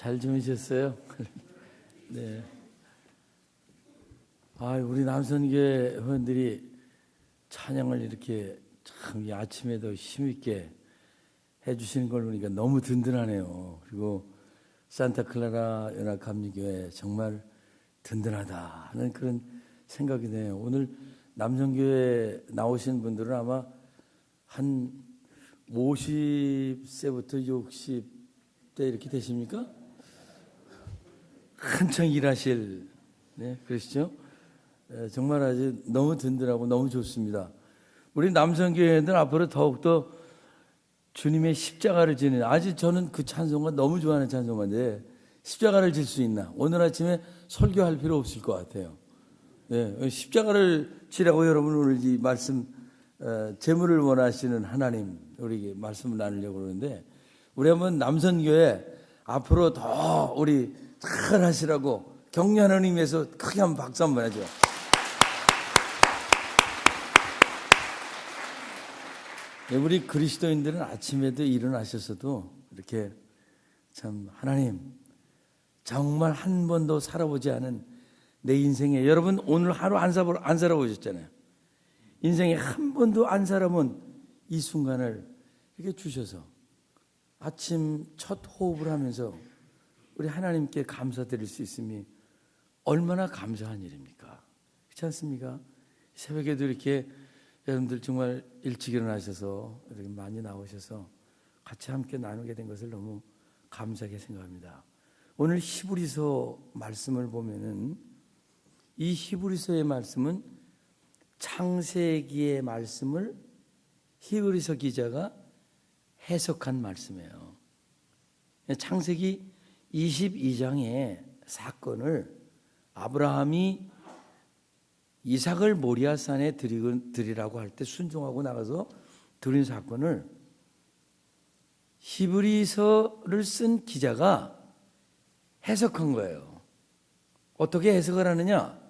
잘 주무셨어요? 네. 우리 남선교회 회원들이 찬양을 이렇게 참 이 아침에도 힘있게 해주시는 걸 보니까 너무 든든하네요. 그리고 산타클라라 연합감리교회 정말 든든하다 하는 그런 생각이 드네요. 오늘 남성교회 나오신 분들은 아마 한 50세부터 60대 이렇게 되십니까? 한창 일하실, 네, 그러시죠? 정말 아주 너무 든든하고 너무 좋습니다. 우리 남성교회는 앞으로 더욱더 주님의 십자가를 지는, 아주 저는 그 찬송가 너무 좋아하는 찬송가인데, 십자가를 질 수 있나? 오늘 아침에 설교할 필요 없을 것 같아요. 네, 십자가를 지라고 여러분 오늘 이 말씀, 재물을 원하시는 하나님, 우리 말씀을 나누려고 그러는데, 우리 한번 남성교회 앞으로 더 우리 잘 하시라고 격려하는 의미에서 크게 한번 박수 한번 해줘. 우리 그리스도인들은 아침에도 일어나셔서도 이렇게 참 하나님 정말 한 번도 살아보지 않은 내 인생에, 여러분 오늘 하루 안 살아보셨잖아요. 인생에 한 번도 안 살아본 이 순간을 이렇게 주셔서 아침 첫 호흡을 하면서 우리 하나님께 감사드릴 수 있음이 얼마나 감사한 일입니까? 그렇지 않습니까? 새벽에도 이렇게 여러분들 정말 일찍 일어나셔서 이렇게 많이 나오셔서 같이 함께 나누게 된 것을 너무 감사하게 생각합니다. 오늘 히브리서 말씀을 보면은 이 히브리서의 말씀은 창세기의 말씀을 히브리서 기자가 해석한 말씀이에요. 창세기 22장의 사건을 아브라함이 이삭을 모리아산에 드리라고 할 때 순종하고 나가서 드린 사건을 히브리서를 쓴 기자가 해석한 거예요. 어떻게 해석을 하느냐?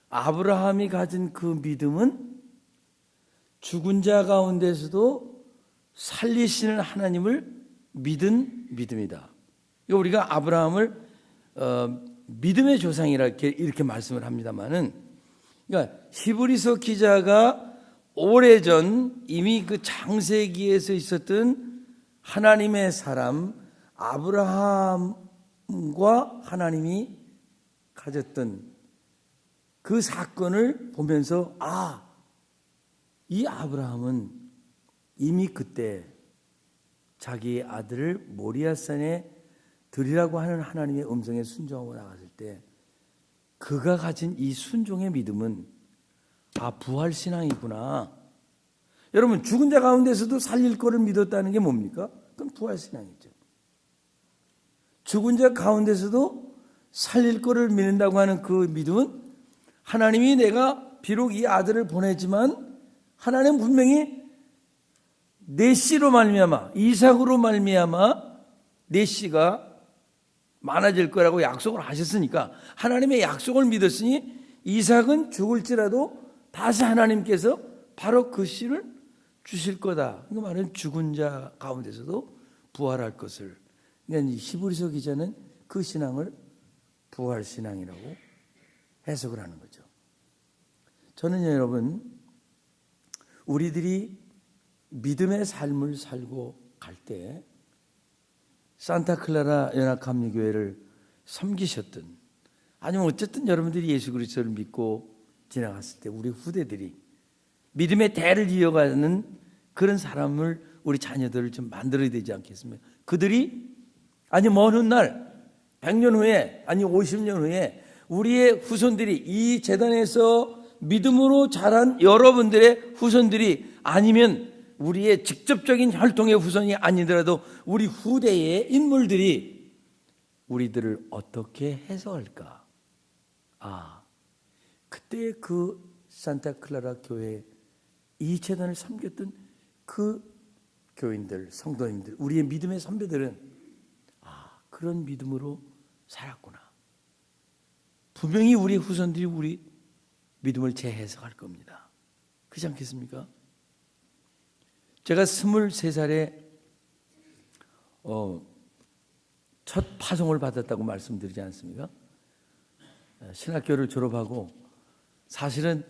아브라함이 가진 그 믿음은 죽은 자 가운데서도 살리시는 하나님을 믿은 믿음이다. 이거 우리가 아브라함을 믿음의 조상이라 이렇게 말씀을 합니다만은, 그러니까 히브리서 기자가 오래전 이미 그 창세기에서 있었던 하나님의 사람 아브라함과 하나님이 가졌던 그 사건을 보면서 이 아브라함은 이미 그때 자기의 아들을 모리아산에 드리라고 하는 하나님의 음성에 순종하고 나갔을 때 그가 가진 이 순종의 믿음은 부활신앙이구나. 여러분 죽은 자 가운데서도 살릴 거를 믿었다는 게 뭡니까? 그건 부활신앙이죠. 죽은 자 가운데서도 살릴 거를 믿는다고 하는 그 믿음은 하나님이 내가 비록 이 아들을 보내지만 하나님 분명히 내 씨로 말미암아 이삭으로 말미암아 내 씨가 많아질 거라고 약속을 하셨으니까 하나님의 약속을 믿었으니 이삭은 죽을지라도 다시 하나님께서 바로 그 씨를 주실 거다. 그 말은 죽은 자 가운데서도 부활할 것을. 그러니까 히브리서 기자는 그 신앙을 부활신앙이라고 해석을 하는 거죠. 저는 여러분 우리들이 믿음의 삶을 살고 갈 때 산타클라라 연합감리교회를 섬기셨던, 아니면 어쨌든 여러분들이 예수 그리스도를 믿고 지나갔을 때 우리 후대들이 믿음의 대를 이어가는 그런 사람을 우리 자녀들을 좀 만들어야 되지 않겠습니까? 그들이 먼 훗날 100년 후에 50년 후에 우리의 후손들이 이 재단에서 믿음으로 자란 여러분들의 후손들이 아니면 우리의 직접적인 혈통의 후손이 아니더라도 우리 후대의 인물들이 우리들을 어떻게 해석할까? 그때 그 산타클라라 교회 이 재단을 섬겼던 그 교인들, 성도님들, 우리의 믿음의 선배들은 그런 믿음으로 살았구나. 분명히 우리 후손들이 우리 믿음을 재해석할 겁니다. 그렇지 않겠습니까? 제가 23살에 첫 파송을 받았다고 말씀드리지 않습니까? 신학교를 졸업하고 사실은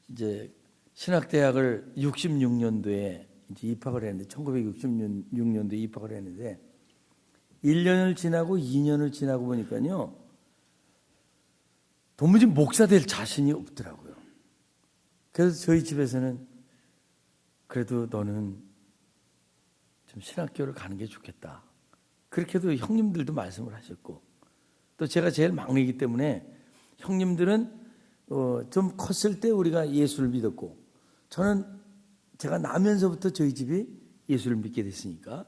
이제 신학대학을 66년도에 이제 입학을 했는데 1966년도에 입학을 했는데 1년을 지나고 2년을 지나고 보니까요. 도무지 목사 될 자신이 없더라고요. 그래서 저희 집에서는 그래도 너는 좀 신학교를 가는 게 좋겠다. 그렇게도 형님들도 말씀을 하셨고 또 제가 제일 막내이기 때문에 형님들은 좀 컸을 때 우리가 예수를 믿었고 저는 제가 나면서부터 저희 집이 예수를 믿게 됐으니까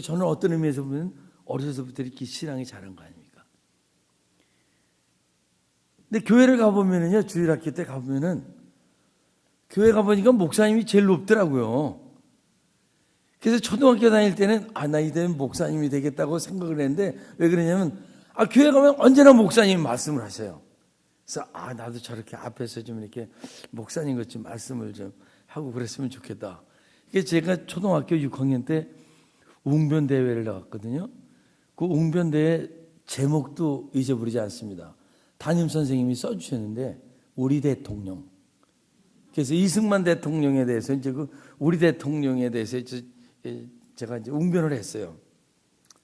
저는 어떤 의미에서 보면 어려서부터 이렇게 신앙이 자란 거 아닙니까? 근데 교회를 가보면은요, 주일학교 때 가보면은 교회 가보니까 목사님이 제일 높더라고요. 그래서 초등학교 다닐 때는 나 이대는 목사님이 되겠다고 생각을 했는데 왜 그러냐면 교회 가면 언제나 목사님이 말씀을 하세요. 그래서 나도 저렇게 앞에서 좀 이렇게 목사님 같이 말씀을 좀 하고 그랬으면 좋겠다. 그래서 제가 초등학교 6학년 때 웅변 대회를 나갔거든요. 그 웅변 대회 제목도 잊어버리지 않습니다. 담임 선생님이 써주셨는데 우리 대통령. 그래서 이승만 대통령에 대해서 이제 우리 대통령에 대해서 제가 이제 웅변을 했어요.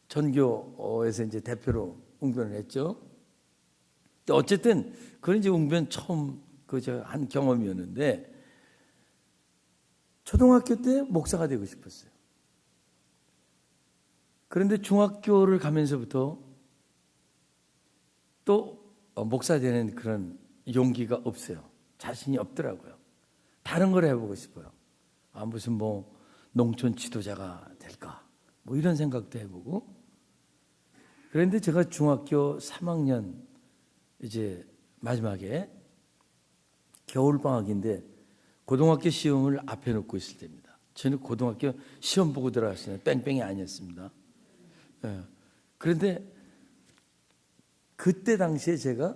전교에서 이제 대표로 웅변을 했죠. 어쨌든 그런 이제 웅변 처음 제가 한 경험이었는데 초등학교 때 목사가 되고 싶었어요. 그런데 중학교를 가면서부터 또 목사 되는 그런 용기가 없어요. 자신이 없더라고요. 다른 걸 해보고 싶어요. 무슨 농촌 지도자가 될까? 이런 생각도 해보고. 그런데 제가 중학교 3학년 이제 마지막에 겨울방학인데 고등학교 시험을 앞에 놓고 있을 때입니다. 저는 고등학교 시험 보고 들어갔어요. 뺑뺑이 아니었습니다. 그런데 그때 당시에 제가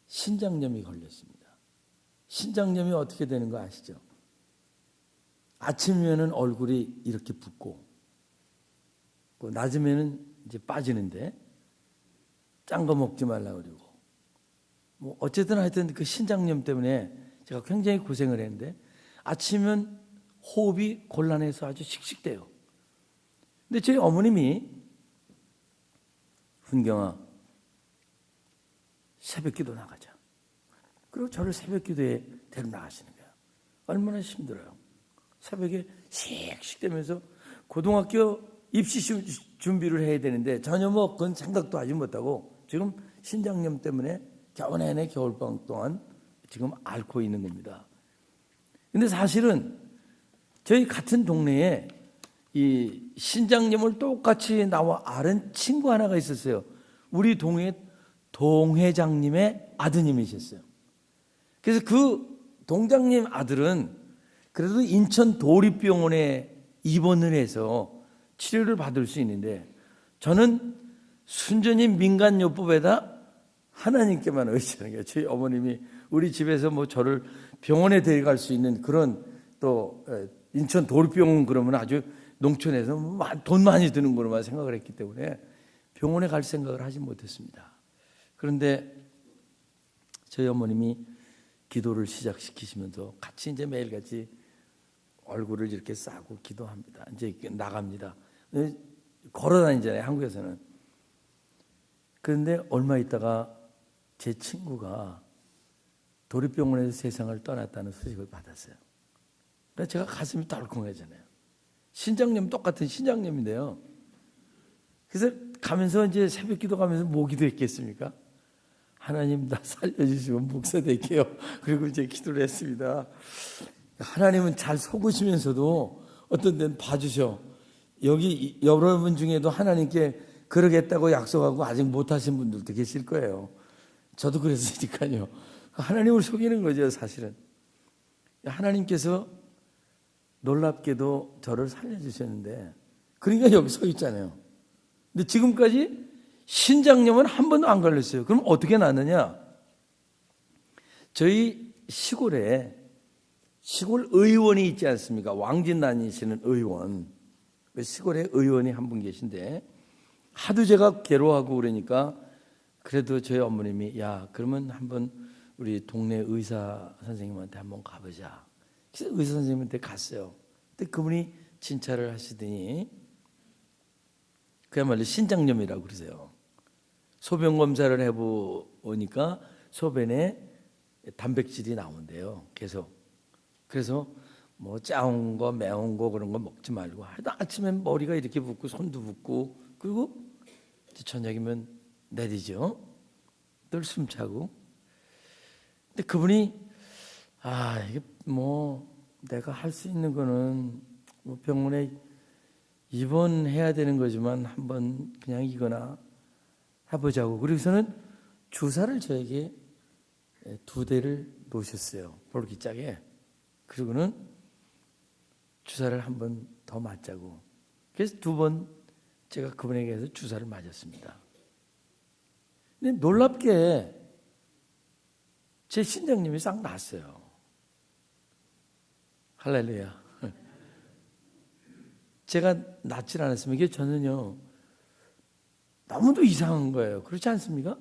신장염이 걸렸습니다. 신장염이 어떻게 되는 거 아시죠? 아침이면은 얼굴이 이렇게 붓고 낮으면은 이제 빠지는데 짠 거 먹지 말라 그러고 어쨌든 하여튼 그 신장염 때문에 제가 굉장히 고생을 했는데 아침은 호흡이 곤란해서 아주 씩씩대요. 근데 저희 어머님이 훈경아 새벽기도 나가자. 그리고 저를 새벽기도에 데려 나가시는 거예요. 얼마나 힘들어요. 새벽에 씩씩대면서 고등학교 입시 준비를 해야 되는데 전혀 그건 생각도 하지 못하고 지금 신장염 때문에 겨우 내내 겨울방학 동안 지금 앓고 있는 겁니다. 근데 사실은 저희 같은 동네에 이 신장염을 똑같이 나와 앓은 친구 하나가 있었어요. 우리 동네 동회장님의 아드님이셨어요. 그래서 그 동장님 아들은 그래도 인천 도립병원에 입원을 해서 치료를 받을 수 있는데 저는 순전히 민간요법에다 하나님께만 의지하는 거예요. 저희 어머님이 우리 집에서 저를 병원에 데려갈 수 있는 그런 또 인천 도립병원 그러면 아주 농촌에서 돈 많이 드는 거로만 생각을 했기 때문에 병원에 갈 생각을 하지 못했습니다. 그런데 저희 어머님이 기도를 시작시키시면서 같이 이제 매일같이 얼굴을 이렇게 싸고 기도합니다. 이제 나갑니다. 걸어 다니잖아요, 한국에서는. 그런데 얼마 있다가 제 친구가 도립병원에서 세상을 떠났다는 소식을 받았어요. 그래서 제가 가슴이 덜컹해지네요. 신장염 똑같은 신장염인데요. 그래서 가면서 이제 새벽 기도 가면서 뭐 기도했겠습니까? 하나님 나 살려주시면 목사 될게요. 그리고 이제 기도를 했습니다. 하나님은 잘 속으시면서도 어떤 데는 봐주셔. 여기 여러분 중에도 하나님께 그러겠다고 약속하고 아직 못하신 분들도 계실 거예요. 저도 그랬으니까요. 하나님을 속이는 거죠, 사실은. 하나님께서 놀랍게도 저를 살려주셨는데, 그러니까 여기 서 있잖아요. 근데 지금까지 신장염은 한 번도 안 걸렸어요. 그럼 어떻게 낫느냐? 저희 시골에 시골 의원이 있지 않습니까? 왕진 다니시는 의원. 시골에 의원이 한 분 계신데 하도 제가 괴로워하고 그러니까 그래도 저희 어머님이 야 그러면 한번 우리 동네 의사 선생님한테 한번 가보자. 그래서 의사 선생님한테 갔어요. 근데 그분이 진찰을 하시더니 그야말로 신장염이라고 그러세요. 소변 검사를 해보니까 소변에 단백질이 나온대요. 계속. 그래서 뭐 짜온 거 매운 거 그런 거 먹지 말고 하여튼 아침엔 머리가 이렇게 붓고 손도 붓고 그리고 저녁이면 내리죠. 늘 숨차고. 근데 그분이 이게 뭐 내가 할 수 있는 거는 뭐 병원에 입원해야 되는 거지만 한번 그냥 이거나 해보자고. 그래서는 주사를 저에게 2대를 놓으셨어요. 볼기짝에. 그리고는 주사를 한 번 더 맞자고. 그래서 2번 제가 그분에게서 주사를 맞았습니다. 근데 놀랍게 제 신장염이 싹 났어요. 할렐루야. 제가 낫질 않았으면 이게 저는요 너무도 이상한 거예요. 그렇지 않습니까?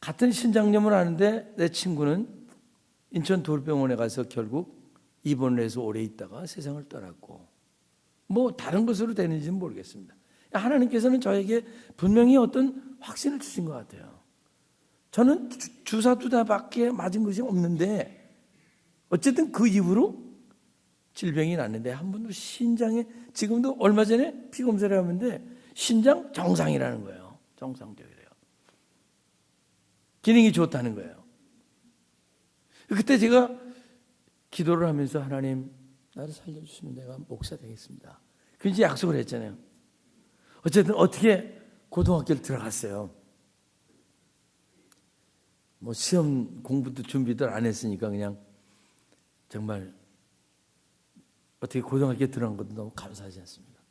같은 신장염을 하는데 내 친구는 인천 돌병원에 가서 결국 입원을 해서 오래 있다가 세상을 떠났고 뭐 다른 것으로 되는지는 모르겠습니다. 하나님께서는 저에게 분명히 어떤 확신을 주신 것 같아요. 저는 주사 2대밖에 맞은 것이 없는데 어쨌든 그 이후로 질병이 났는데 한 번도 신장에 지금도 얼마 전에 피 검사를 하는데 신장 정상이라는 거예요. 정상적이래요. 기능이 좋다는 거예요. 그때 제가 기도를 하면서 하나님 나를 살려주시면 내가 목사 되겠습니다. 그런지 약속을 했잖아요. 어쨌든 어떻게 고등학교를 들어갔어요. 뭐 시험 공부도 준비도 안 했으니까 그냥 정말 어떻게 고등학교에 들어간 것도 너무 감사하지 않습니까?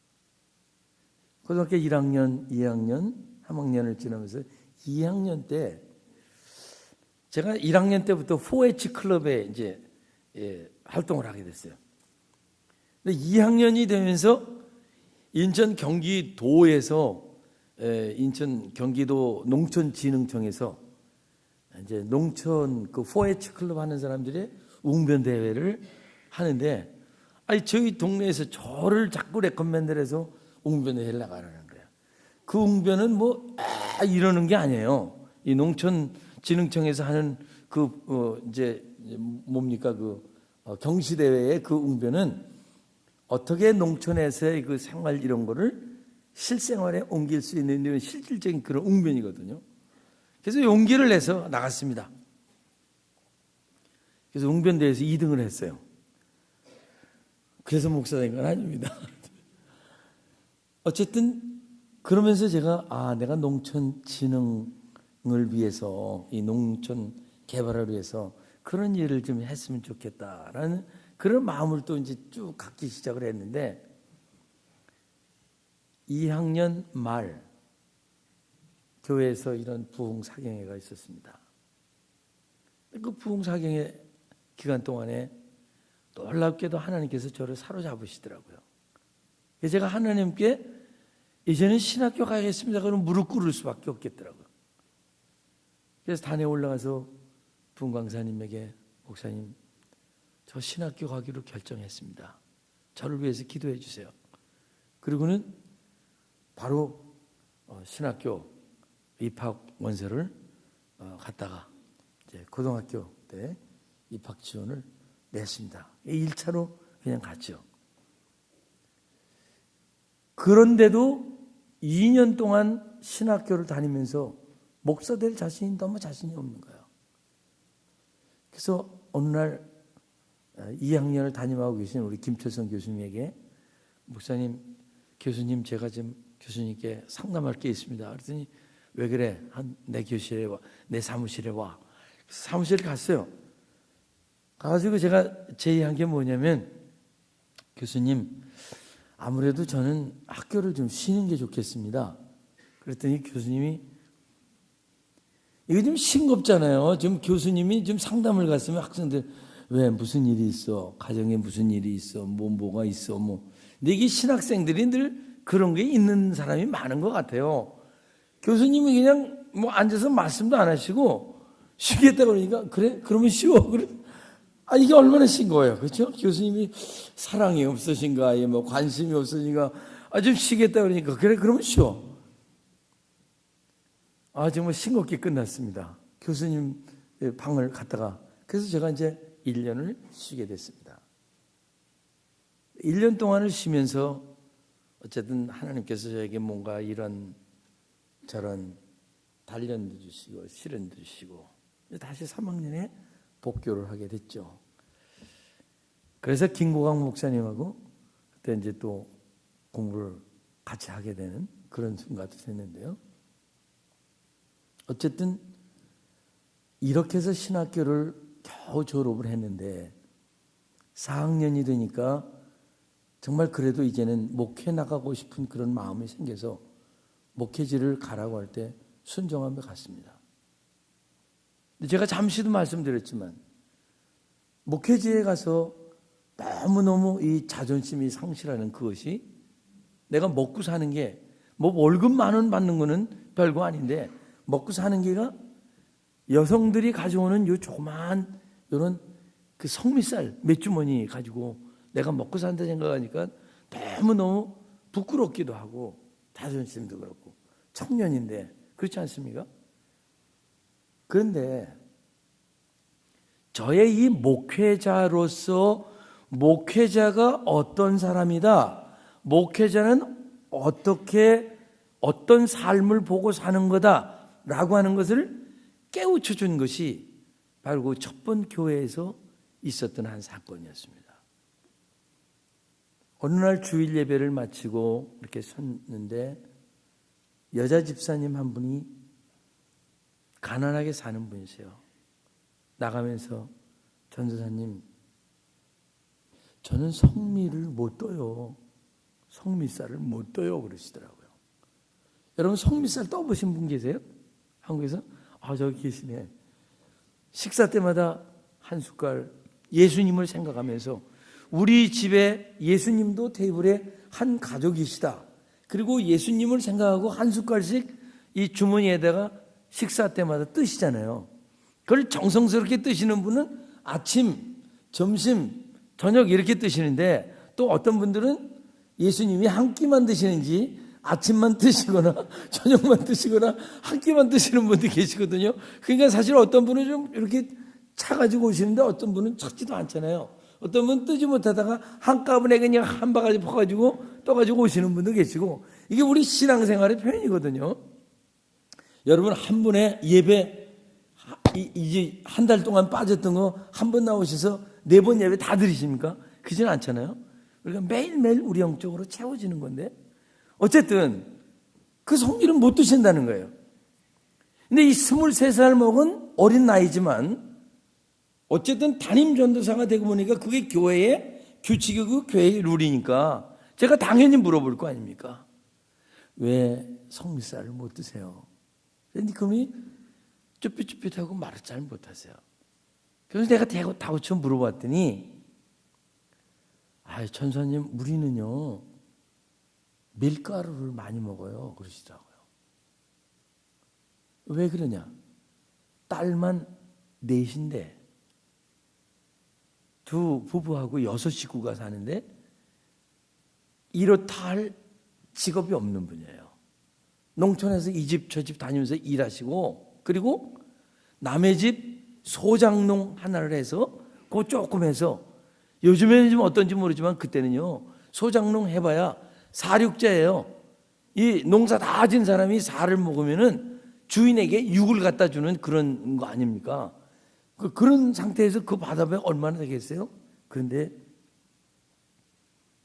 고등학교 1학년, 2학년, 3학년을 지나면서 2학년 때 제가 1학년 때부터 4H 클럽에 이제 활동을 하게 됐어요. 근데 2학년이 되면서 인천 경기도에서 인천 경기도 농촌진흥청에서 이제 농촌 그 4H 클럽 하는 사람들의 웅변 대회를 하는데 저희 동네에서 저를 자꾸 레코멘드를 해서 웅변 대회를 나가라는 거예요. 그 웅변은 뭐 이러는 게 아니에요. 이 농촌진흥청에서 하는 이제 뭡니까 경시 대회의 그 웅변은 어떻게 농촌에서의 그 생활 이런 거를 실생활에 옮길 수 있는 실질적인 그런 웅변이거든요. 그래서 용기를 내서 나갔습니다. 그래서 웅변대회에서 2등을 했어요. 그래서 목사 된 건 아닙니다. 어쨌든 그러면서 제가 내가 농촌 진흥을 위해서 이 농촌 개발을 위해서 그런 일을 좀 했으면 좋겠다라는 그런 마음을 또 이제 쭉 갖기 시작을 했는데 2학년 말 교회에서 이런 부흥사경회가 있었습니다. 그 부흥사경회 기간 동안에 놀랍게도 하나님께서 저를 사로잡으시더라고요. 그래서 제가 하나님께 이제는 신학교 가야겠습니다. 그럼 무릎 꿇을 수밖에 없겠더라고요. 그래서 단에 올라가서 부흥강사님에게 목사님 저 신학교 가기로 결정했습니다. 저를 위해서 기도해 주세요. 그리고는 바로 신학교 입학 원서를 갖다가 이제 고등학교 때 입학 지원을 냈습니다. 1차로 그냥 갔죠. 그런데도 2년 동안 신학교를 다니면서 목사 될 자신이 너무 자신이 없는 거예요. 그래서 어느 날 2학년을 담임하고 계신 우리 김철성 교수님에게 목사님, 교수님 제가 지금 교수님께 상담할 게 있습니다. 그랬더니 왜 그래? 내 교실에 와, 내 사무실에 와. 사무실에 갔어요. 가가지고 제가 제의한 게 뭐냐면 교수님 아무래도 저는 학교를 좀 쉬는 게 좋겠습니다. 그랬더니 교수님이 이거 좀 싱겁잖아요. 지금 교수님이 좀 상담을 갔으면 학생들 왜 무슨 일이 있어? 가정에 무슨 일이 있어? 뭐가 있어? 근데 이게 신학생들이 늘 그런 게 있는 사람이 많은 것 같아요. 교수님이 그냥 뭐 앉아서 말씀도 안 하시고 쉬겠다 그러니까 그래? 그러면 쉬워. 그래? 이게 얼마나 신 거예요. 그렇죠? 교수님이 사랑이 없으신가, 뭐 관심이 없으신가, 좀 쉬겠다 그러니까 그래? 그러면 쉬워. 정말 싱겁게 끝났습니다. 교수님 방을 갔다가 그래서 제가 이제 1년을 쉬게 됐습니다. 1년 동안을 쉬면서 어쨌든 하나님께서 저에게 뭔가 이런 저런 단련도 주시고 시련도 주시고 다시 3학년에 복교를 하게 됐죠. 그래서 김고강 목사님하고 그때 이제 또 공부를 같이 하게 되는 그런 순간도 됐는데요. 어쨌든 이렇게 해서 신학교를 겨우 졸업을 했는데 4학년이 되니까 정말 그래도 이제는 목회 나가고 싶은 그런 마음이 생겨서 목회지를 가라고 할 때 순종하며 갔습니다. 제가 잠시도 말씀드렸지만 목회지에 가서 너무너무 이 자존심이 상실하는 그것이 내가 먹고 사는 게 뭐 월급 10,000원 받는 거는 별거 아닌데 먹고 사는 게가 여성들이 가져오는 요 조그만 요런 그 성미쌀 몇 주머니 가지고 내가 먹고 산다 생각하니까 너무너무 부끄럽기도 하고 자존심도 그렇고 청년인데 그렇지 않습니까? 그런데 저의 이 목회자로서 목회자가 어떤 사람이다, 목회자는 어떤 삶을 보고 사는 거다라고 하는 것을 깨우쳐 준 것이 바로 그 첫 번 교회에서 있었던 한 사건이었습니다. 어느 날 주일 예배를 마치고 이렇게 섰는데 여자 집사님 한 분이 가난하게 사는 분이세요. 나가면서 전도사님, 저는 성미를 못 떠요. 성미쌀을 못 떠요 그러시더라고요. 여러분 성미쌀 떠보신 분 계세요? 한국에서? 저기 계시네. 식사 때마다 한 숟갈 예수님을 생각하면서 우리 집에 예수님도 테이블에 한 가족이시다. 그리고 예수님을 생각하고 한 숟갈씩 이 주머니에다가 식사 때마다 뜨시잖아요. 그걸 정성스럽게 뜨시는 분은 아침, 점심, 저녁 이렇게 뜨시는데 또 어떤 분들은 예수님이 한 끼만 드시는지 아침만 드시거나 저녁만 드시거나 한 끼만 드시는 분도 계시거든요. 그러니까 사실 어떤 분은 좀 이렇게 차가지고 오시는데 어떤 분은 찾지도 않잖아요. 어떤 분은 뜨지 못하다가 한꺼번에 그냥 한 바가지 퍼가지고 떠가지고 오시는 분도 계시고 이게 우리 신앙생활의 표현이거든요. 여러분 한 분의 예배 이제 한 달 동안 빠졌던 거 한 번 나오셔서 4번 예배 다 드리십니까? 그러진 않잖아요. 우리가 매일매일 우리 영적으로 채워지는 건데 어쨌든 그 성기는 못 드신다는 거예요. 근데 이 23살 먹은 어린 나이지만 어쨌든 담임 전도사가 되고 보니까 그게 교회의 규칙이고 교회의 룰이니까 제가 당연히 물어볼 거 아닙니까? 왜 성미쌀을 못 드세요? 그런데 그분이 쭈삣쭈삣하고 말을 잘 못하세요. 그래서 내가 다고쳐 물어봤더니 전사님 우리는요 밀가루를 많이 먹어요 그러시더라고요. 왜 그러냐? 딸만 4인데 두 부부하고 6 식구가 사는데 이렇다 할 직업이 없는 분이에요. 농촌에서 이 집 저 집 다니면서 일하시고 그리고 남의 집 소장농 하나를 해서 그거 조금 해서 요즘에는 좀 어떤지 모르지만 그때는요 소장농 해봐야 사육자예요. 이 농사 다 진 사람이 살을 먹으면은 주인에게 육을 갖다 주는 그런 거 아닙니까? 그런 상태에서 그 바다에 얼마나 되겠어요? 그런데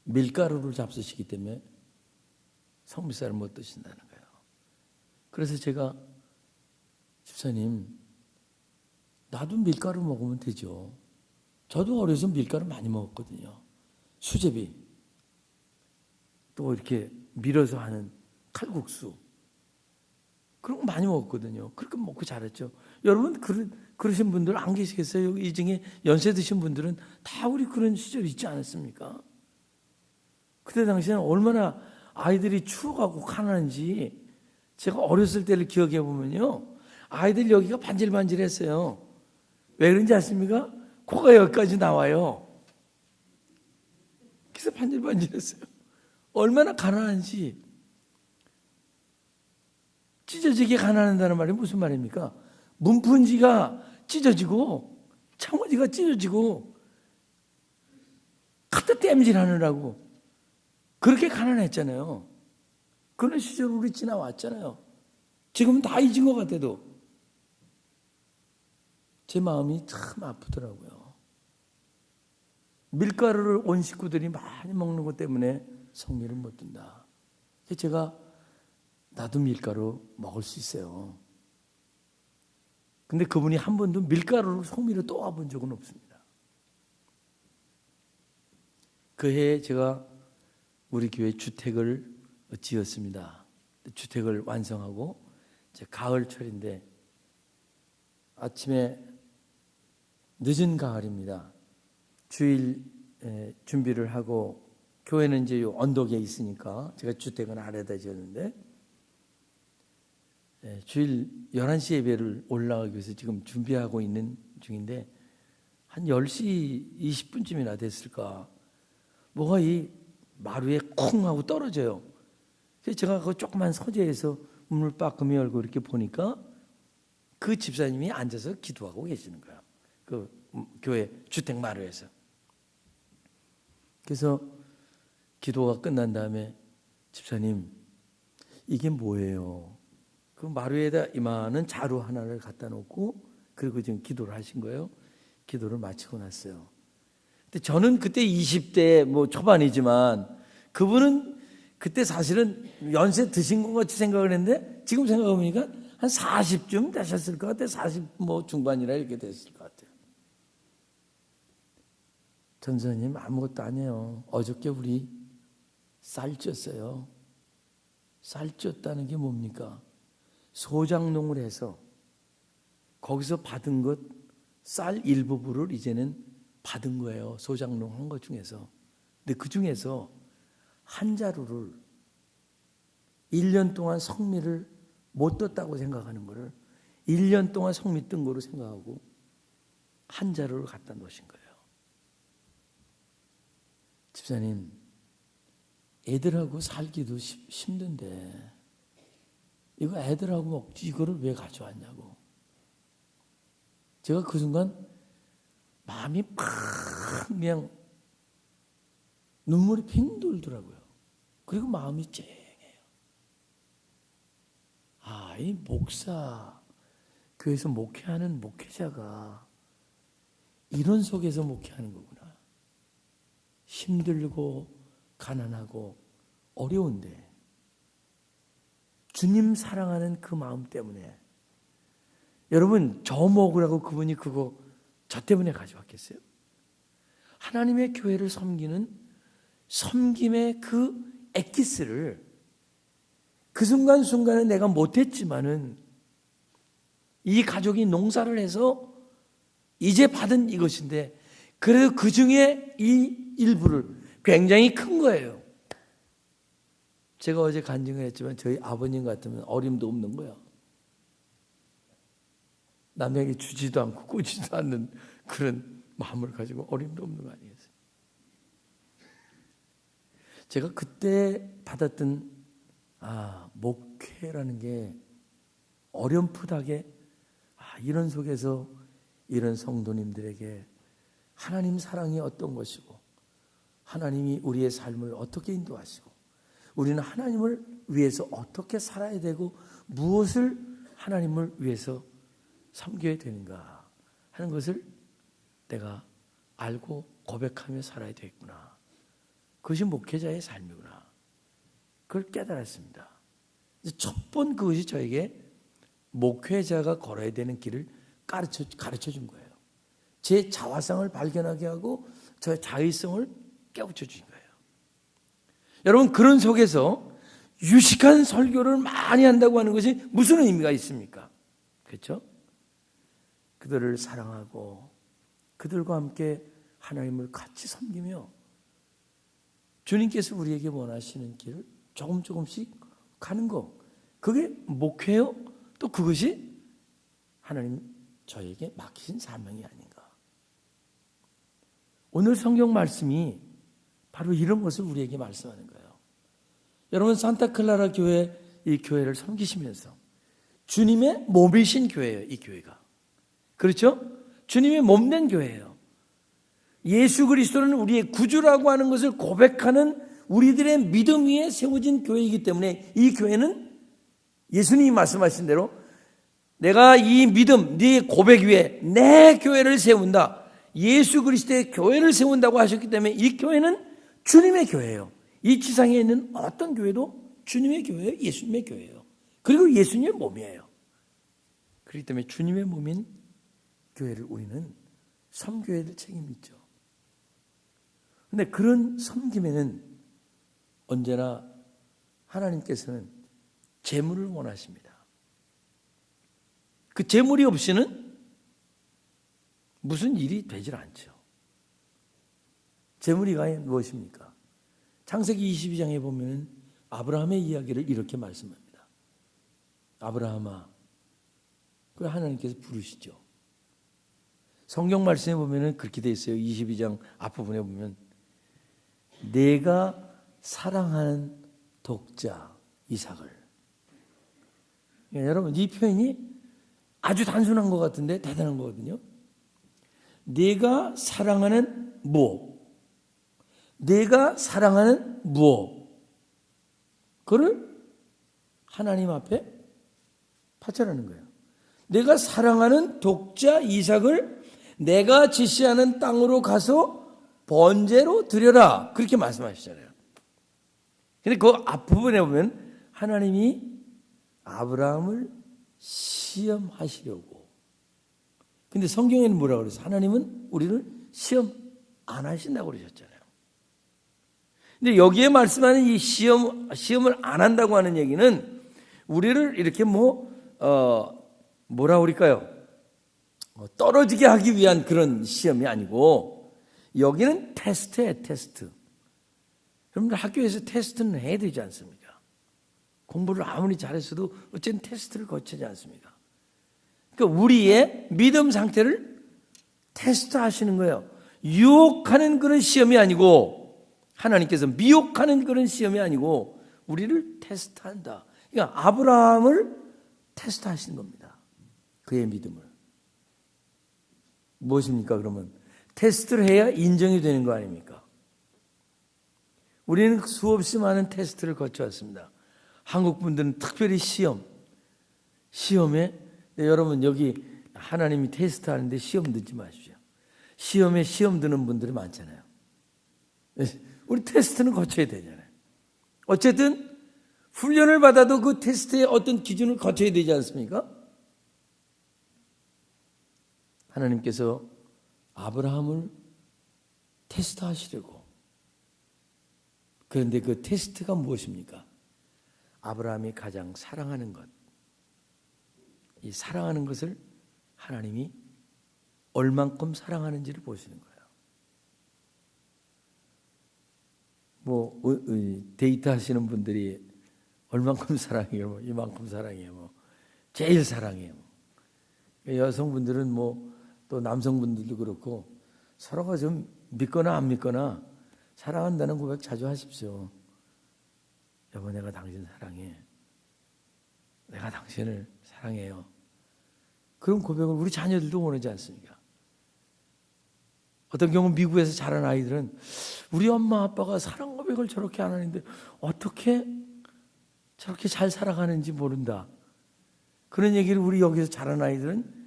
밀가루를 잡수시기 때문에 성미쌀을 못 드신다는 거예요. 그래서 제가 집사님 나도 밀가루 먹으면 되죠. 저도 어려서 밀가루 많이 먹었거든요. 수제비 또 이렇게 밀어서 하는 칼국수 그런 거 많이 먹었거든요. 그렇게 먹고 자랐죠. 여러분 그러신 분들 안 계시겠어요? 이 중에 연세 드신 분들은 다 우리 그런 시절이 있지 않았습니까? 그때 당시에는 얼마나 아이들이 추워가고 가난한지 제가 어렸을 때를 기억해 보면요, 아이들 여기가 반질반질했어요. 왜 그런지 아십니까? 코가 여기까지 나와요. 그래서 반질반질했어요. 얼마나 가난한지. 찢어지게 가난한다는 말이 무슨 말입니까? 문푼지가 찢어지고 창호지가 찢어지고 카트 땜질하느라고 그렇게 가난했잖아요. 그런 시절 우리 지나왔잖아요. 지금은 다 잊은 것 같아도 제 마음이 참 아프더라고요. 밀가루를 온 식구들이 많이 먹는 것 때문에 성미를 못 든다. 제가 나도 밀가루 먹을 수 있어요. 근데 그분이 한 번도 밀가루로 성미를 또 와본 적은 없습니다. 그 해에 제가 우리 교회 주택을 지었습니다. 주택을 완성하고 이제 가을철인데 아침에 늦은 가을입니다. 주일 준비를 하고 교회는 이제 요 언덕에 있으니까 제가 주택은 아래다 지었는데 주일 11시 예배를 올라가기 위해서 지금 준비하고 있는 중인데 한 10시 20분쯤이나 됐을까 뭐가 이 마루에 쿵 하고 떨어져요. 그래서 제가 그 조그만 서재에서 문을 빠끔히 열고 이렇게 보니까 그 집사님이 앉아서 기도하고 계시는 거예요. 그 교회 주택 마루에서. 그래서 기도가 끝난 다음에 집사님 이게 뭐예요? 그 마루에다 이만한 자루 하나를 갖다 놓고 그리고 지금 기도를 하신 거예요. 기도를 마치고 났어요. 근데 저는 그때 20대 뭐 초반이지만 그분은 그때 사실은 연세 드신 것 같이 생각을 했는데 지금 생각해보니까 한 40쯤 되셨을 것 같아요. 40 뭐 중반이라 이렇게 됐을 것 같아요. 전사님 아무것도 아니에요. 어저께 우리 쌀 쪘어요. 쌀 쪘다는 게 뭡니까? 소장농을 해서 거기서 받은 것 쌀 일부분을 이제는 받은 거예요. 소장농 한 것 중에서. 근데 그 중에서 한 자루를 1년 동안 성미를 못 떴다고 생각하는 거를 1년 동안 성미 뜬 거로 생각하고 한 자루를 갖다 놓으신 거예요. 집사님, 애들하고 살기도 힘든데 이거 애들하고 먹지 이거를 왜 가져왔냐고. 제가 그 순간 마음이 팍 그냥 눈물이 핑 돌더라고요. 그리고 마음이 쨍해요. 아, 이 목사, 교회에서 목회하는 목회자가 이런 속에서 목회하는 거구나. 힘들고 가난하고 어려운데 주님 사랑하는 그 마음 때문에 여러분 저 먹으라고 그분이 그거 저 때문에 가져왔겠어요? 하나님의 교회를 섬기는 섬김의 그 엑기스를 그 순간순간에 내가 못했지만은 이 가족이 농사를 해서 이제 받은 이것인데 그래도 그 중에 이 일부를 굉장히 큰 거예요. 제가 어제 간증을 했지만 저희 아버님 같으면 어림도 없는 거야. 남에게 주지도 않고 꾸지도 않는 그런 마음을 가지고 어림도 없는 거 아니겠어요? 제가 그때 받았던 목회라는 게 어렴풋하게 이런 속에서 이런 성도님들에게 하나님 사랑이 어떤 것이고 하나님이 우리의 삶을 어떻게 인도하시고 우리는 하나님을 위해서 어떻게 살아야 되고 무엇을 하나님을 위해서 섬겨야 되는가 하는 것을 내가 알고 고백하며 살아야 되겠구나. 그것이 목회자의 삶이구나. 그걸 깨달았습니다. 첫 번 그것이 저에게 목회자가 걸어야 되는 길을 가르쳐 준 거예요. 제 자화상을 발견하게 하고 저의 자의성을 깨우쳐 준 거예요. 여러분 그런 속에서 유식한 설교를 많이 한다고 하는 것이 무슨 의미가 있습니까? 그렇죠? 그들을 사랑하고 그들과 함께 하나님을 같이 섬기며 주님께서 우리에게 원하시는 길을 조금씩 가는 거, 그게 목회요? 또 그것이 하나님 저에게 맡기신 사명이 아닌가. 오늘 성경 말씀이 바로 이런 것을 우리에게 말씀하는 거예요. 여러분, 산타클라라 교회, 이 교회를 섬기시면서 주님의 몸이신 교회예요. 이 교회가, 그렇죠? 주님의 몸된 교회예요. 예수 그리스도는 우리의 구주라고 하는 것을 고백하는 우리들의 믿음 위에 세워진 교회이기 때문에 이 교회는 예수님이 말씀하신 대로 내가 이 믿음, 네 고백 위에 내 교회를 세운다, 예수 그리스도의 교회를 세운다고 하셨기 때문에 이 교회는 주님의 교회예요. 이 지상에 있는 어떤 교회도 주님의 교회예요. 예수님의 교회예요. 그리고 예수님의 몸이에요. 그렇기 때문에 주님의 몸인 교회를 우리는 섬겨야 될 책임이 있죠. 그런데 그런 섬김에는 언제나 하나님께서는 재물을 원하십니다. 그 재물이 없이는 무슨 일이 되질 않죠. 재물이 과연 무엇입니까? 창세기 22장에 보면 아브라함의 이야기를 이렇게 말씀합니다. 아브라함아, 그 하나님께서 부르시죠. 성경 말씀에 보면 그렇게 돼 있어요. 22장 앞부분에 보면 내가 사랑하는 독자 이삭을. 여러분, 이 표현이 아주 단순한 것 같은데 대단한 거거든요. 내가 사랑하는 뭐, 내가 사랑하는 무엇, 그를 하나님 앞에 바쳐라는 거예요. 내가 사랑하는 독자 이삭을 내가 지시하는 땅으로 가서 번제로 드려라, 그렇게 말씀하시잖아요. 근데 그 앞부분에 보면 하나님이 아브라함을 시험하시려고. 근데 성경에는 뭐라고 그랬어요? 하나님은 우리를 시험 안 하신다고 그러셨잖아요. 근데 여기에 말씀하는 이 시험을 안 한다고 하는 얘기는 우리를 이렇게 뭐라 그럴까요? 떨어지게 하기 위한 그런 시험이 아니고, 여기는 테스트예요, 테스트. 여러분들 학교에서 테스트는 해야 되지 않습니까? 공부를 아무리 잘했어도 어쨌든 테스트를 거치지 않습니까? 그러니까 우리의 믿음 상태를 테스트 하시는 거예요. 유혹하는 그런 시험이 아니고, 하나님께서 미혹하는 그런 시험이 아니고 우리를 테스트한다. 그러니까 아브라함을 테스트하시는 겁니다. 그의 믿음을. 무엇입니까? 그러면 테스트를 해야 인정이 되는 거 아닙니까? 우리는 수없이 많은 테스트를 거쳐왔습니다. 한국 분들은 특별히 시험에, 여러분 여기 하나님이 테스트하는데 시험 듣지 마십시오. 시험에 시험 드는 분들이 많잖아요. 우리 테스트는 거쳐야 되잖아요. 어쨌든 훈련을 받아도 그 테스트의 어떤 기준을 거쳐야 되지 않습니까? 하나님께서 아브라함을 테스트하시려고. 그런데 그 테스트가 무엇입니까? 아브라함이 가장 사랑하는 것. 이 사랑하는 것을 하나님이 얼만큼 사랑하는지를 보시는 거예요. 데이트 하시는 분들이 얼만큼 사랑해요? 이만큼 사랑해요? 제일 사랑해요? 여성분들은 또 남성분들도 그렇고 서로가 좀 믿거나 안 믿거나 사랑한다는 고백 자주 하십시오. 여보, 내가 당신 사랑해. 내가 당신을 사랑해요. 그런 고백을 우리 자녀들도 원하지 않습니까? 어떤 경우 미국에서 자란 아이들은 우리 엄마 아빠가 사랑 고백을 저렇게 안 하는데 어떻게 저렇게 잘 살아가는지 모른다. 그런 얘기를 우리 여기서 자란 아이들은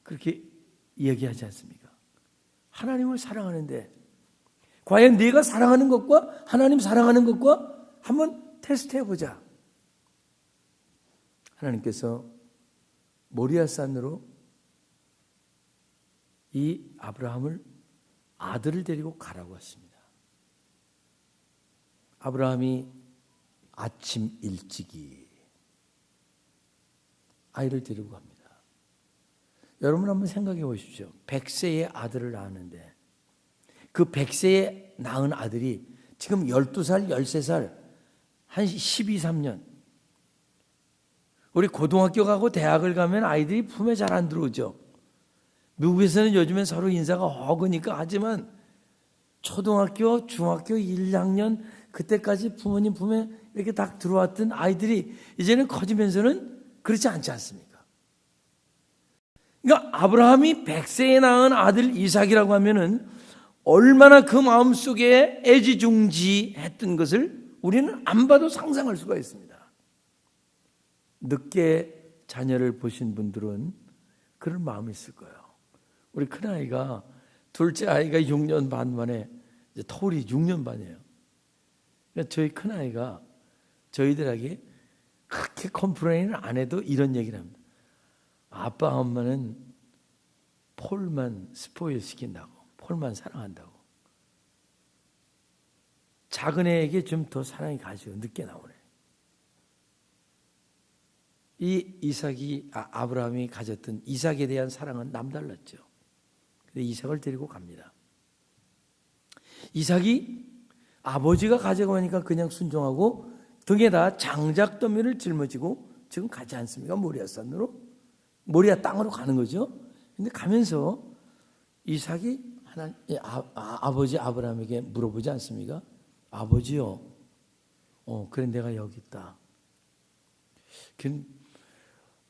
그렇게 얘기하지 않습니까? 하나님을 사랑하는데 과연 네가 사랑하는 것과 하나님 사랑하는 것과 한번 테스트해보자. 하나님께서 모리아산으로 이 아브라함을 아들을 데리고 가라고 했습니다. 아브라함이 아침 일찍이 아이를 데리고 갑니다. 여러분 한번 생각해 보십시오. 100세의 아들을 낳았는데 그 100세에 낳은 아들이 지금 12살, 13살 한 12, 3년. 우리 고등학교 가고 대학을 가면 아이들이 품에 잘 안 들어오죠. 미국에서는 요즘엔 서로 인사가 허그니까 하지만 초등학교, 중학교 1, 2학년 그때까지 부모님 품에 이렇게 딱 들어왔던 아이들이 이제는 커지면서는 그렇지 않지 않습니까? 그러니까 아브라함이 100세에 낳은 아들 이삭이라고 하면은 얼마나 그 마음속에 애지중지했던 것을 우리는 안 봐도 상상할 수가 있습니다. 늦게 자녀를 보신 분들은 그런 마음이 있을 거예요. 우리 큰아이가 둘째 아이가 6년 반 만에 이제 터울이 6년 반이에요. 그러니까 저희 큰아이가 저희들에게 그렇게 컴플레인을 안 해도 이런 얘기를 합니다. 아빠 엄마는 폴만 스포일 시킨다고, 폴만 사랑한다고. 작은 애에게 좀 더 사랑이 가죠. 늦게 나오네. 이 이삭이 아브라함이 가졌던 이삭에 대한 사랑은 남달랐죠. 근데 이삭을 데리고 갑니다. 이삭이 아버지가 가져고 하니까 그냥 순종하고 등에다 장작더미를 짊어지고 지금 가지 않습니까? 모리아산으로, 모리아 땅으로 가는 거죠. 근데 가면서 이삭이 아버지 아브라함에게 물어보지 않습니까? 아버지요, 그래 내가 여기 있다.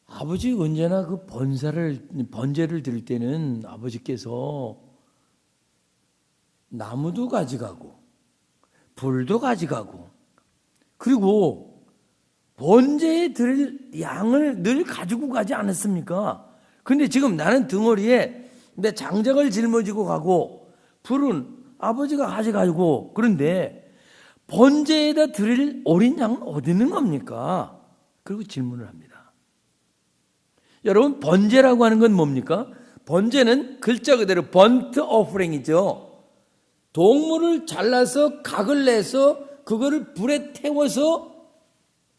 아버지 언제나 그 번제를 드릴 때는 아버지께서 나무도 가져가고 불도 가져가고 그리고 번제에 드릴 양을 늘 가지고 가지 않았습니까? 그런데 지금 나는 등허리에 내 장작을 짊어지고 가고 불은 아버지가 가져가고 그런데 번제에다 드릴 어린 양은 어디 있는 겁니까? 그리고 질문을 합니다. 여러분, 번제라고 하는 건 뭡니까? 번제는 글자 그대로 번트 오퍼링이죠. 동물을 잘라서 각을 내서 그거를 불에 태워서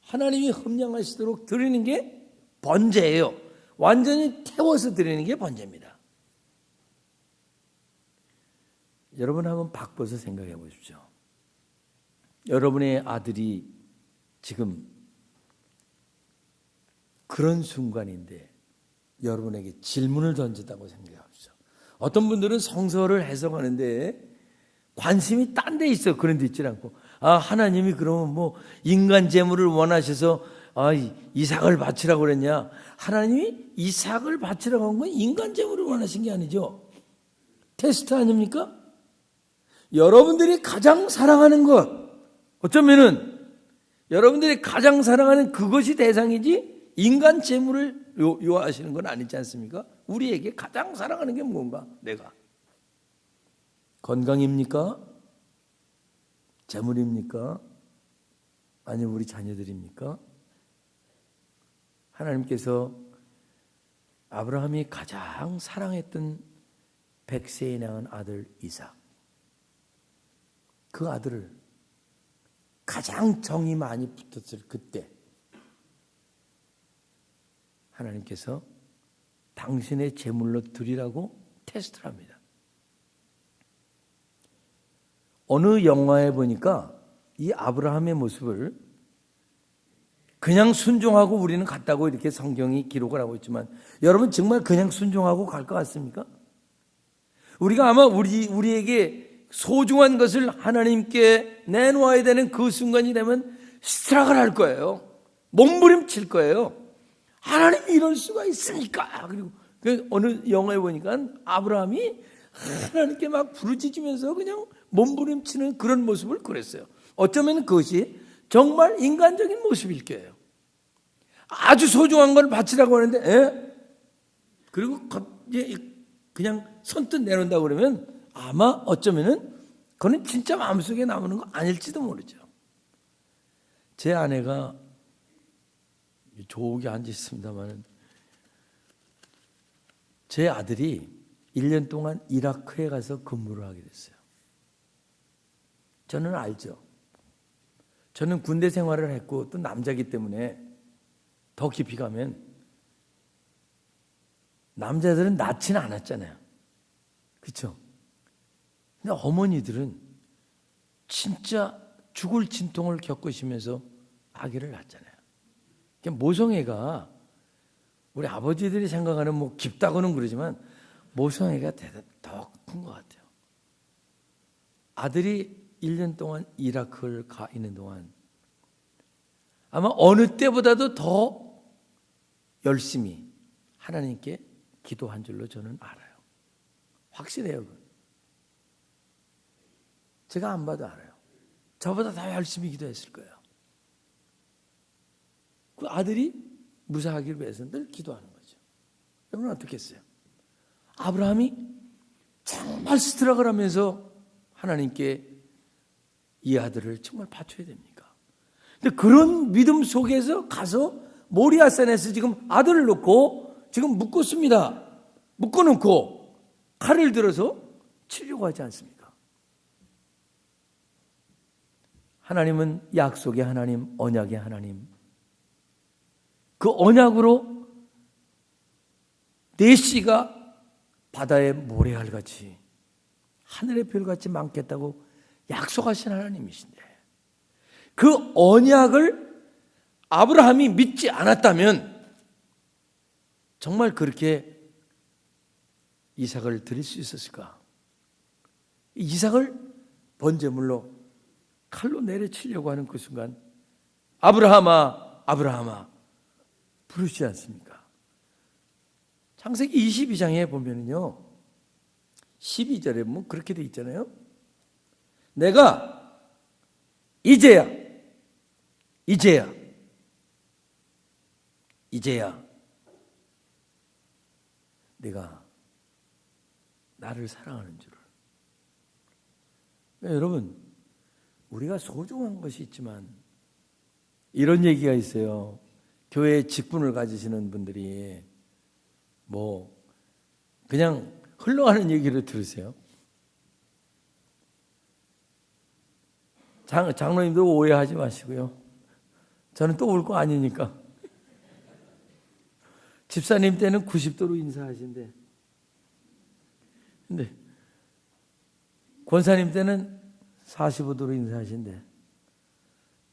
하나님이 흠양하시도록 드리는 게 번제예요. 완전히 태워서 드리는 게 번제입니다. 여러분 한번 바꿔서 생각해 보십시오. 여러분의 아들이 지금 그런 순간인데 여러분에게 질문을 던졌다고 생각하십시오. 어떤 분들은 성서를 해석하는데 관심이 딴 데 있어. 그런 데 있지 않고 하나님이 그러면 뭐 인간 재물을 원하셔서 이삭을 바치라고 그랬냐. 하나님이 이삭을 바치라고 한 건 인간 재물을 원하신 게 아니죠. 테스트 아닙니까? 여러분들이 가장 사랑하는 것, 어쩌면은 여러분들이 가장 사랑하는 그것이 대상이지 인간 재물을 요하시는 건 아니지 않습니까? 우리에게 가장 사랑하는 게 뭔가? 내가 건강입니까? 재물입니까? 아니면 우리 자녀들입니까? 하나님께서 아브라함이 가장 사랑했던 100세에 낳은 아들 이삭, 그 아들을 가장 정이 많이 붙었을 그때 하나님께서 당신의 제물로 드리라고 테스트를 합니다. 어느 영화에 보니까 이 아브라함의 모습을 그냥 순종하고 우리는 갔다고 이렇게 성경이 기록을 하고 있지만 여러분 정말 그냥 순종하고 갈 것 같습니까? 우리가 아마 우리에게 소중한 것을 하나님께 내놓아야 되는 그 순간이 되면 스트라글 할 거예요. 몸부림칠 거예요. 하나님이 이럴 수가 있습니까? 그리고 어느 영화에 보니까 아브라함이 하나님께 막 부르짖으면서 그냥 몸부림치는 그런 모습을 그렸어요. 어쩌면 그것이 정말 인간적인 모습일 거예요. 아주 소중한 걸 바치라고 하는데 그리고 그냥 선뜻 내놓는다고 그러면 아마 어쩌면은 그거는 진짜 마음속에 남는 거 아닐지도 모르죠. 제 아내가 조옥에 앉아 있습니다만 제 아들이 1년 동안 이라크에 가서 근무를 하게 됐어요. 저는 알죠. 저는 군대 생활을 했고 또 남자이기 때문에 더 깊이 가면 남자들은 낳지는 않았잖아요. 그렇죠? 근데 어머니들은 진짜 죽을 진통을 겪으시면서 아기를 낳잖아요. 모성애가 우리 아버지들이 생각하는 뭐 깊다고는 그러지만 모성애가 더 큰 것 같아요. 아들이 1년 동안 이라크를 가 있는 동안 아마 어느 때보다도 더 열심히 하나님께 기도한 줄로 저는 알아요. 확실해요. 그건. 제가 안 봐도 알아요. 저보다 더 열심히 기도했을 거예요. 그 아들이 무사하기를 위해서 늘 기도하는 거죠. 여러분 어떻게 했어요? 아브라함이 정말 스트럭을 하면서 하나님께 이 아들을 정말 바쳐야 됩니까? 근데 그런 믿음 속에서 가서 모리아산에서 지금 아들을 놓고 지금 묶었습니다. 묶어놓고 칼을 들어서 치려고 하지 않습니까? 하나님은 약속의 하나님, 언약의 하나님. 그 언약으로 내 씨가 바다의 모래알같이 하늘의 별같이 많겠다고 약속하신 하나님이신데 그 언약을 아브라함이 믿지 않았다면 정말 그렇게 이삭을 드릴 수 있었을까? 이삭을 번제물로 칼로 내려치려고 하는 그 순간 아브라함아 아브라함아 부르지 않습니까? 창세기 22장에 보면요 12절에 뭐 그렇게 돼 있잖아요. 내가 이제야 내가 나를 사랑하는 줄을. 여러분 우리가 소중한 것이 있지만 이런 얘기가 있어요. 교회에 직분을 가지시는 분들이 뭐 그냥 흘러가는 얘기를 들으세요. 장로님도 오해하지 마시고요. 저는 또 올 거 아니니까. 집사님 때는 90도로 인사하신대. 근데 권사님 때는 45도로 인사하신대.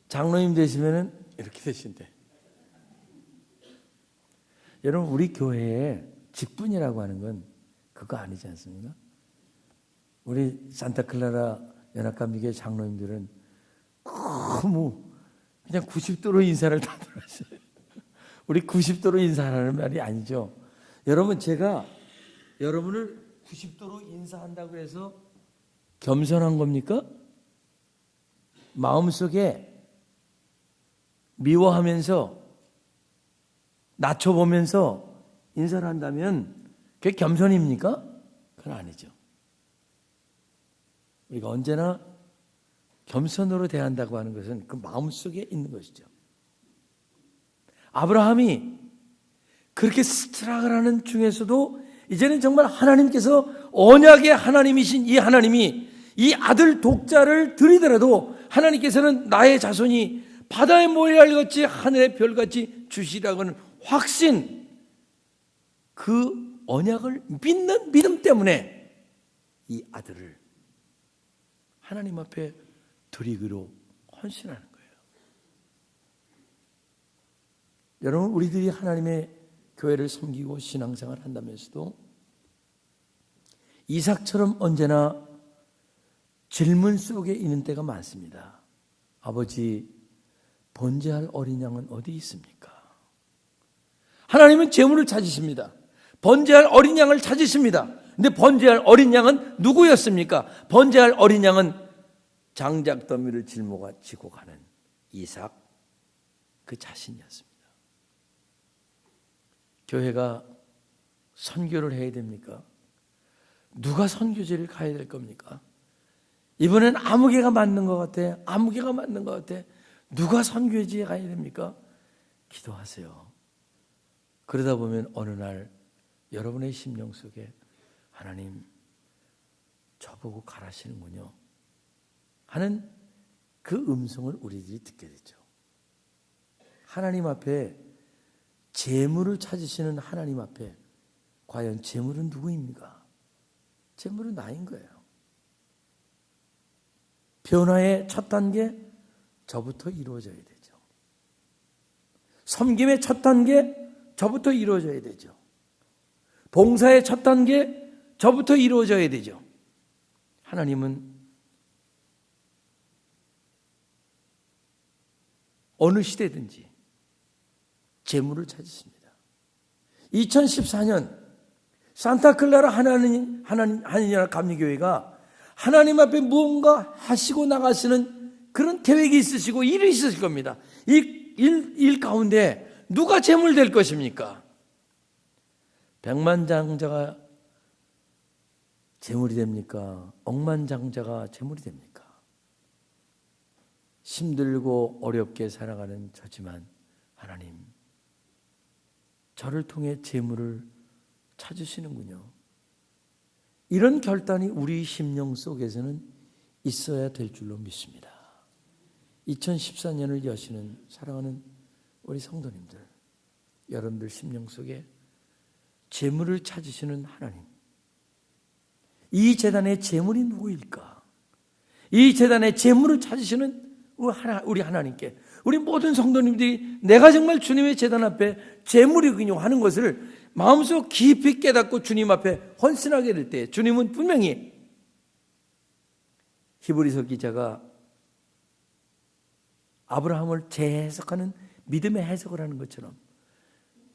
장로님 되시면은 이렇게 되신대. 여러분 우리 교회에 직분이라고 하는 건 그거 아니지 않습니까? 우리 산타클라라 연합감리교회 장로님들은 너무 그냥 90도로 인사를 다들 하셔요. 우리 90도로 인사하는 말이 아니죠. 여러분 제가 여러분을 90도로 인사한다고 해서 겸손한 겁니까? 마음속에 미워하면서 낮춰보면서 인사를 한다면 그게 겸손입니까? 그건 아니죠. 우리가 언제나 겸손으로 대한다고 하는 것은 그 마음속에 있는 것이죠. 아브라함이 그렇게 스트락을 하는 중에서도 이제는 정말 하나님께서 언약의 하나님이신 이 하나님이 이 아들 독자를 드리더라도 하나님께서는 나의 자손이 바다의 모래알같이 하늘의 별같이 주시라고는 확신, 그 언약을 믿는 믿음 때문에 이 아들을 하나님 앞에 드리기로 헌신하는 거예요. 여러분 우리들이 하나님의 교회를 섬기고 신앙생활을 한다면서도 이삭처럼 언제나 질문 속에 있는 때가 많습니다. 아버지, 번제할 어린 양은 어디 있습니까? 하나님은 재물을 찾으십니다. 번제할 어린 양을 찾으십니다. 근데 번제할 어린 양은 누구였습니까? 번제할 어린 양은 장작 더미를 짊어지고 가는 이삭 그 자신이었습니다. 교회가 선교를 해야 됩니까? 누가 선교지를 가야 될 겁니까? 이번엔 아무개가 맞는 것 같아. 아무개가 맞는 것 같아. 누가 선교지에 가야 됩니까? 기도하세요. 그러다 보면 어느 날 여러분의 심령 속에 하나님 저보고 가라시는군요 하는 그 음성을 우리들이 듣게 되죠. 하나님 앞에 재물을 찾으시는 하나님 앞에 과연 재물은 누구입니까? 재물은 나인 거예요. 변화의 첫 단계 저부터 이루어져야 되죠. 섬김의 첫 단계, 저부터 이루어져야 되죠. 봉사의 첫 단계, 저부터 이루어져야 되죠. 하나님은 어느 시대든지 재물을 찾으십니다. 2014년 산타클라라 한인연합 감리교회가 하나님 앞에 무언가 하시고 나가시는 그런 계획이 있으시고 일이 있으실 겁니다. 일 가운데 누가 재물 될 것입니까? 백만장자가 재물이 됩니까? 억만장자가 재물이 됩니까? 힘들고 어렵게 살아가는 저지만 하나님, 저를 통해 재물을 찾으시는군요. 이런 결단이 우리 심령 속에서는 있어야 될 줄로 믿습니다. 2014년을 여시는 사랑하는 우리 성도님들, 여러분들 심령 속에 재물을 찾으시는 하나님, 이 재단의 재물이 누구일까? 이 재단의 재물을 찾으시는 우리 하나님께, 우리 모든 성도님들이 내가 정말 주님의 재단 앞에 재물이군요 하는 것을 마음속 깊이 깨닫고 주님 앞에 헌신하게 될 때, 주님은 분명히 히브리서 기자가 아브라함을 재해석하는 믿음의 해석을 하는 것처럼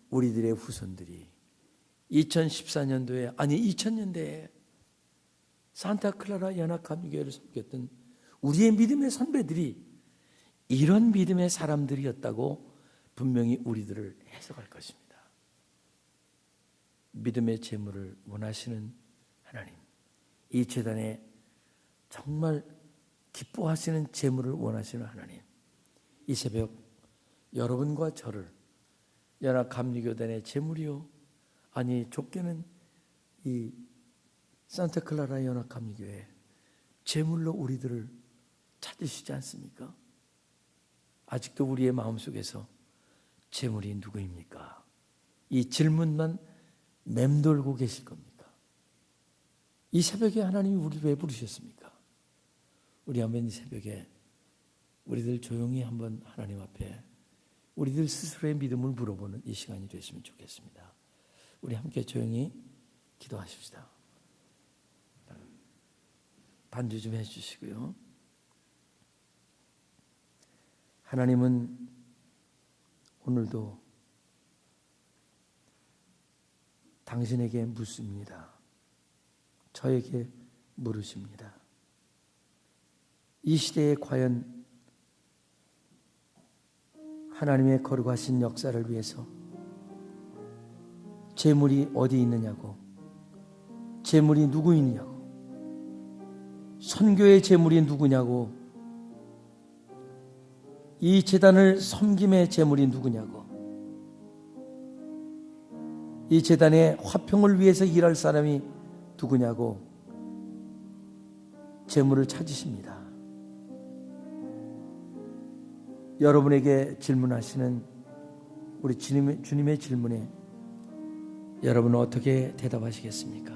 우리들의 후손들이 2014년도에 아니 2000년대에 산타클라라 연합감리교회를 섬겼던 우리의 믿음의 선배들이 이런 믿음의 사람들이었다고 분명히 우리들을 해석할 것입니다. 믿음의 재물을 원하시는 하나님, 이 재단에 정말 기뻐하시는 재물을 원하시는 하나님, 이 새벽 여러분과 저를 연합감리교단의 재물이요, 아니 좁게는 이 산타클라라 연합감리교회 재물로 우리들을 찾으시지 않습니까? 아직도 우리의 마음속에서 재물이 누구입니까? 이 질문만 맴돌고 계실 겁니까? 이 새벽에 하나님이 우리를 왜 부르셨습니까? 우리 한번 이 새벽에 우리들 조용히 한번 하나님 앞에 우리들 스스로의 믿음을 물어보는 이 시간이 됐으면 좋겠습니다. 우리 함께 조용히 기도하십시다. 반주 좀 해주시고요. 하나님은 오늘도 당신에게 묻습니다. 저에게 물으십니다. 이 시대에 과연 하나님의 거룩하신 역사를 위해서 재물이 어디 있느냐고, 재물이 누구 있느냐고, 선교의 재물이 누구냐고, 이 재단을 섬김의 재물이 누구냐고, 이 재단의 화평을 위해서 일할 사람이 누구냐고 재물을 찾으십니다. 여러분에게 질문하시는 우리 주님의 질문에 여러분은 어떻게 대답하시겠습니까?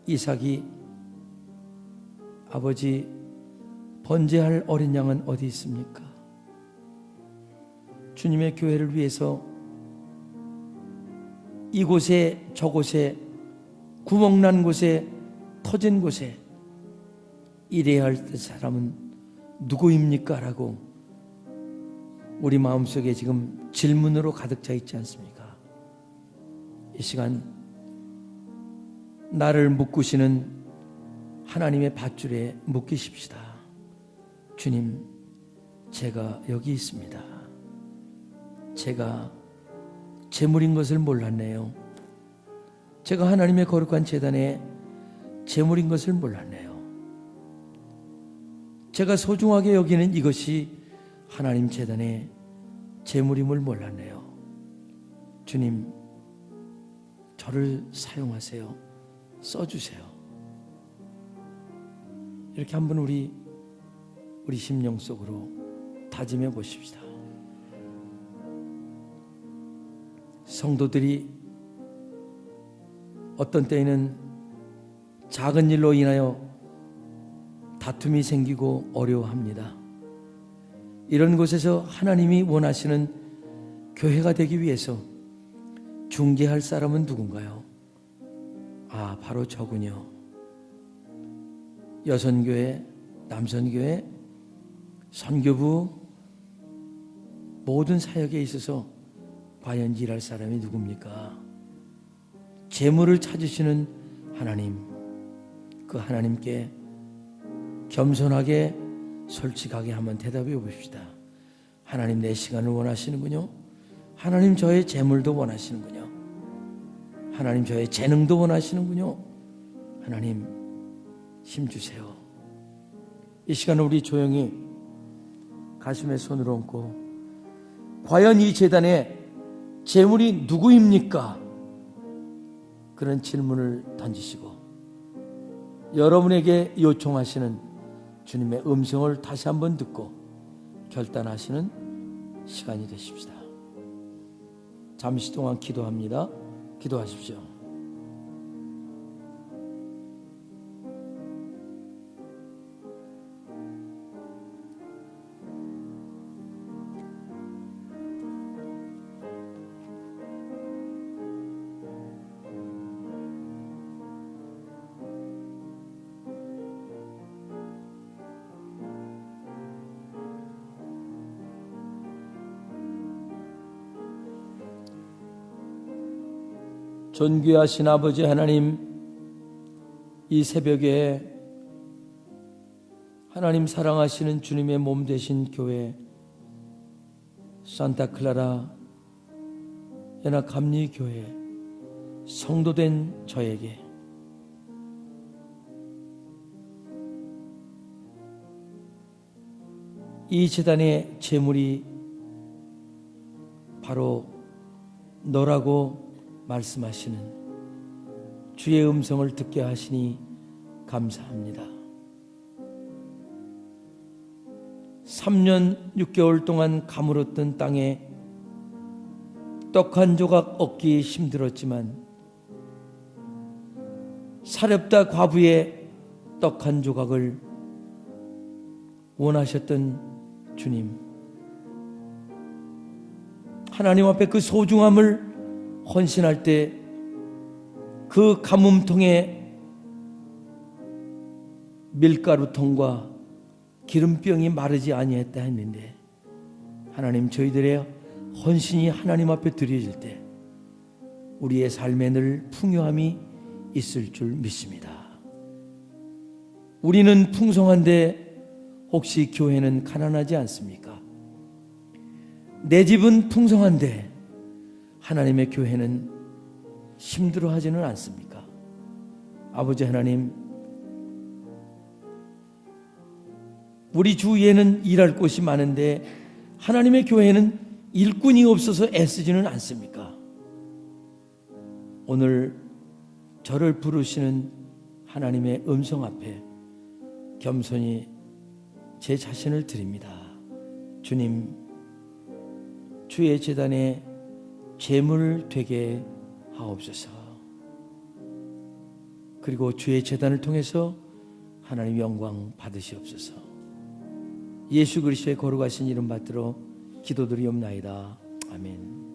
이삭이 아버지 번제할 어린 양은 어디 있습니까? 주님의 교회를 위해서 이곳에 저곳에 구멍난 곳에 터진 곳에 일해야 할 사람은 누구입니까? 라고 우리 마음속에 지금 질문으로 가득 차 있지 않습니까? 이 시간 나를 묶으시는 하나님의 밧줄에 묶이십시다. 주님, 제가 여기 있습니다. 제가 재물인 것을 몰랐네요. 제가 하나님의 거룩한 제단에 재물인 것을 몰랐네요. 제가 소중하게 여기는 이것이 하나님 제단의 재물임을 몰랐네요. 주님, 저를 사용하세요. 써주세요. 이렇게 한번 우리 심령 속으로 다짐해 보십시다. 성도들이 어떤 때에는 작은 일로 인하여 다툼이 생기고 어려워합니다. 이런 곳에서 하나님이 원하시는 교회가 되기 위해서 중개할 사람은 누군가요? 바로 저군요. 여선교회, 남선교회, 선교부 모든 사역에 있어서 과연 일할 사람이 누굽니까? 재물을 찾으시는 하나님, 그 하나님께 겸손하게 솔직하게 한번 대답해 봅시다. 하나님, 내 시간을 원하시는군요. 하나님, 저의 재물도 원하시는군요. 하나님, 저의 재능도 원하시는군요. 하나님, 힘주세요. 이 시간에 우리 조용히 가슴에 손을 얹고 과연 이 제단에 재물이 누구입니까? 그런 질문을 던지시고 여러분에게 요청하시는 주님의 음성을 다시 한번 듣고 결단하시는 시간이 되십시다. 잠시 동안 기도합니다. 기도하십시오. 존귀하신 아버지 하나님, 이 새벽에 하나님 사랑하시는 주님의 몸 되신 교회 산타클라라 연합감리교회 성도된 저에게 이 제단의 제물이 바로 너라고 말씀하시는 주의 음성을 듣게 하시니 감사합니다. 3년 6개월 동안 가물었던 땅에 떡 한 조각 얻기 힘들었지만 사렙다 과부의 떡 한 조각을 원하셨던 주님, 하나님 앞에 그 소중함을 헌신할 때 그 가뭄통에 밀가루통과 기름병이 마르지 아니했다 했는데 하나님, 저희들의 헌신이 하나님 앞에 드려질 때 우리의 삶에 늘 풍요함이 있을 줄 믿습니다. 우리는 풍성한데 혹시 교회는 가난하지 않습니까? 내 집은 풍성한데 하나님의 교회는 힘들어하지는 않습니까? 아버지 하나님, 우리 주위에는 일할 곳이 많은데 하나님의 교회는 일꾼이 없어서 애쓰지는 않습니까? 오늘 저를 부르시는 하나님의 음성 앞에 겸손히 제 자신을 드립니다. 주님, 주의 제단에 제물 되게 하옵소서. 그리고 주의 제단을 통해서 하나님 영광 받으시옵소서. 예수 그리스도의 거룩하신 이름 받들어 기도드리옵나이다. 아멘.